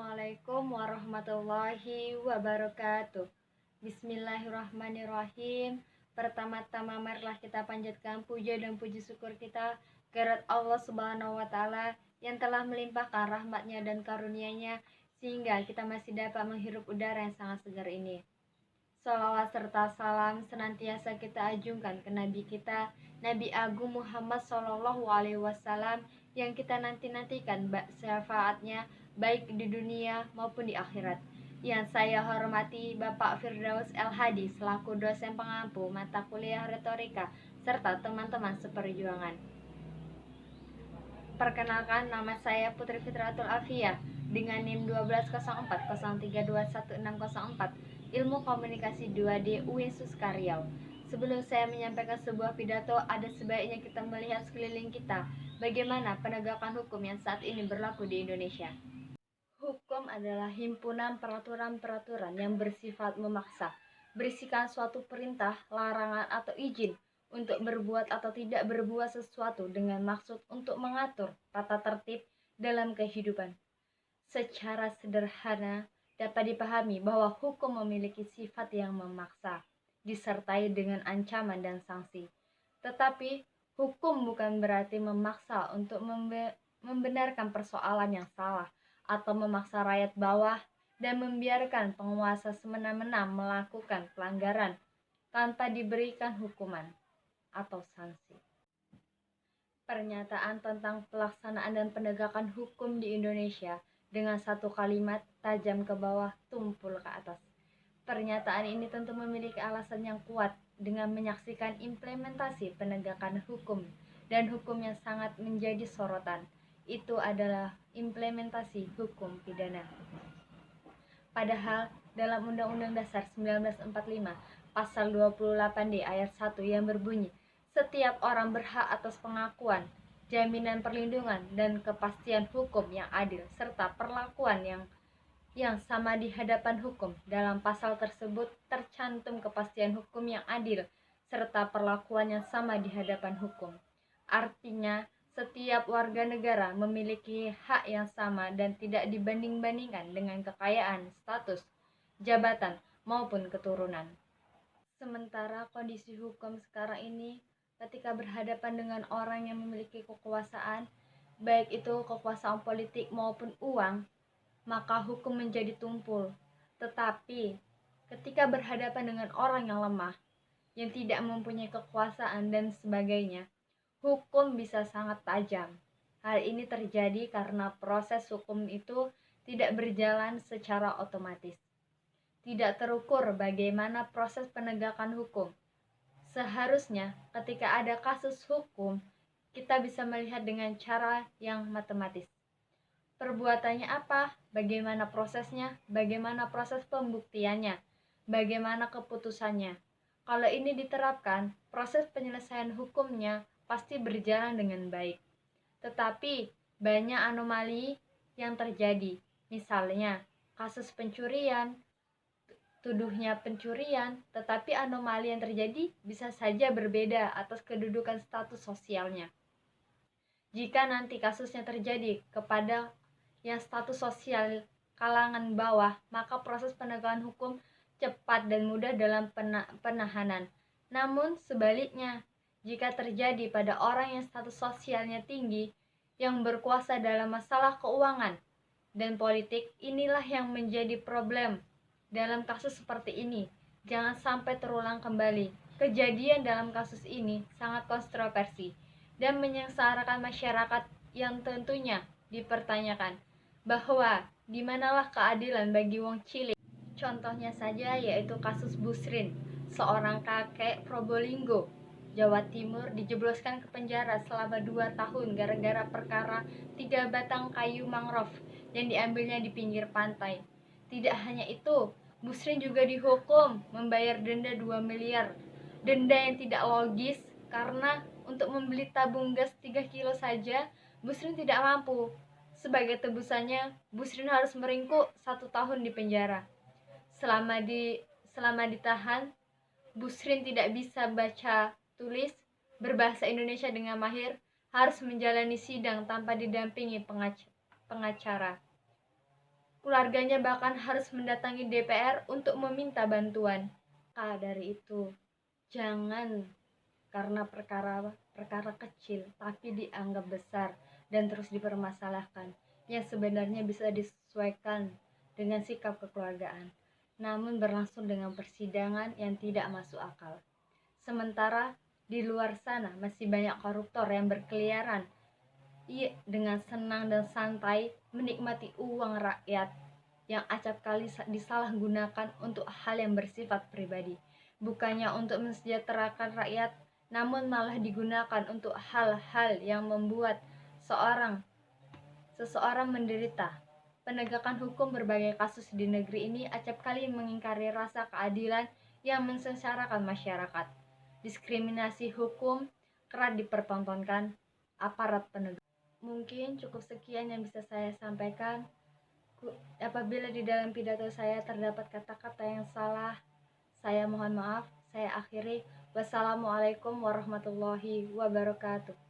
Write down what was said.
Assalamualaikum warahmatullahi wabarakatuh. Bismillahirrahmanirrahim. Pertama-tama marilah kita panjatkan puja dan puji syukur kita kehadirat Allah Subhanahu wa taala yang telah melimpahkan rahmatnya dan karunia-Nya sehingga kita masih dapat menghirup udara yang sangat segar ini. Salawat serta salam senantiasa kita ajungkan ke Nabi kita, Nabi Agung Muhammad Sallallahu Alaihi Wasallam, yang kita nanti-nantikan syafaatnya baik di dunia maupun di akhirat. Yang saya hormati Bapak Firdaus El Hadi selaku dosen pengampu mata kuliah retorika serta teman-teman seperjuangan. Perkenalkan, nama saya Putri Fitratul Afia dengan NIM 120403211604, Ilmu Komunikasi 2D UIN Suskaryau. Sebelum saya menyampaikan sebuah pidato, ada sebaiknya kita melihat sekeliling kita bagaimana penegakan hukum yang saat ini berlaku di Indonesia. Hukum adalah himpunan peraturan-peraturan yang bersifat memaksa, berisikan suatu perintah, larangan, atau izin untuk berbuat atau tidak berbuat sesuatu dengan maksud untuk mengatur tata tertib dalam kehidupan. Secara sederhana dapat dipahami bahwa hukum memiliki sifat yang memaksa, disertai dengan ancaman dan sanksi. Tetapi hukum bukan berarti memaksa untuk membenarkan persoalan yang salah atau memaksa rakyat bawah dan membiarkan penguasa semena-mena melakukan pelanggaran tanpa diberikan hukuman atau sanksi. Pernyataan tentang pelaksanaan dan penegakan hukum di Indonesia dengan satu kalimat, tajam ke bawah, tumpul ke atas. Pernyataan ini tentu memiliki alasan yang kuat dengan menyaksikan implementasi penegakan hukum, dan hukum yang sangat menjadi sorotan itu adalah implementasi hukum pidana. Padahal dalam Undang-Undang Dasar 1945 pasal 28D ayat 1 yang berbunyi, setiap orang berhak atas pengakuan, jaminan perlindungan, dan kepastian hukum yang adil serta perlakuan yang sama di hadapan hukum. Dalam pasal tersebut tercantum kepastian hukum yang adil serta perlakuan yang sama di hadapan hukum. Artinya, setiap warga negara memiliki hak yang sama dan tidak dibanding-bandingkan dengan kekayaan, status, jabatan, maupun keturunan. Sementara kondisi hukum sekarang ini, ketika berhadapan dengan orang yang memiliki kekuasaan, baik itu kekuasaan politik maupun uang, maka hukum menjadi tumpul. Tetapi ketika berhadapan dengan orang yang lemah, yang tidak mempunyai kekuasaan dan sebagainya, hukum bisa sangat tajam. Hal ini terjadi karena proses hukum itu tidak berjalan secara otomatis. Tidak terukur bagaimana proses penegakan hukum. Seharusnya ketika ada kasus hukum, kita bisa melihat dengan cara yang matematis. Perbuatannya apa? Bagaimana prosesnya? Bagaimana proses pembuktiannya? Bagaimana keputusannya? Kalau ini diterapkan, proses penyelesaian hukumnya pasti berjalan dengan baik. Tetapi banyak anomali yang terjadi. Misalnya, kasus pencurian, tuduhnya pencurian, tetapi anomali yang terjadi bisa saja berbeda atas kedudukan status sosialnya. Jika nanti kasusnya terjadi kepada yang status sosial kalangan bawah, maka proses penegakan hukum cepat dan mudah dalam penahanan. Namun sebaliknya, jika terjadi pada orang yang status sosialnya tinggi, yang berkuasa dalam masalah keuangan dan politik, inilah yang menjadi problem dalam kasus seperti ini. Jangan sampai terulang kembali. Kejadian dalam kasus ini sangat kontroversi dan menyengsarakan masyarakat yang tentunya dipertanyakan bahwa di manalah keadilan bagi wong cilik. Contohnya saja yaitu kasus Busrin, seorang kakek Probolinggo, Jawa Timur, dijebloskan ke penjara selama 2 tahun gara-gara perkara 3 batang kayu mangrove yang diambilnya di pinggir pantai. Tidak hanya itu, Busrin juga dihukum membayar denda 2 miliar. Denda yang tidak logis karena untuk membeli tabung gas 3 kilo saja Busrin tidak mampu. Sebagai tebusannya, Busrin harus meringkuk 1 tahun di penjara. Selama ditahan, Busrin tidak bisa baca tulis, berbahasa Indonesia dengan mahir, harus menjalani sidang tanpa didampingi pengacara. Keluarganya bahkan harus mendatangi DPR untuk meminta bantuan. Dari itu, jangan karena perkara kecil tapi dianggap besar dan terus dipermasalahkan, yang sebenarnya bisa disesuaikan dengan sikap kekeluargaan, namun berlangsung dengan persidangan yang tidak masuk akal. Sementara di luar sana masih banyak koruptor yang berkeliaran dengan senang dan santai menikmati uang rakyat yang acap kali disalahgunakan untuk hal yang bersifat pribadi, bukannya untuk mensejahterakan rakyat, namun malah digunakan untuk hal-hal yang membuat seseorang menderita. Penegakan hukum berbagai kasus di negeri ini acap kali mengingkari rasa keadilan yang mensengsarakan masyarakat. Diskriminasi hukum kerap dipertontonkan aparat penegak. Mungkin cukup sekian yang bisa saya sampaikan. Apabila di dalam pidato saya terdapat kata-kata yang salah, saya mohon maaf. Saya akhiri. Wassalamualaikum warahmatullahi wabarakatuh.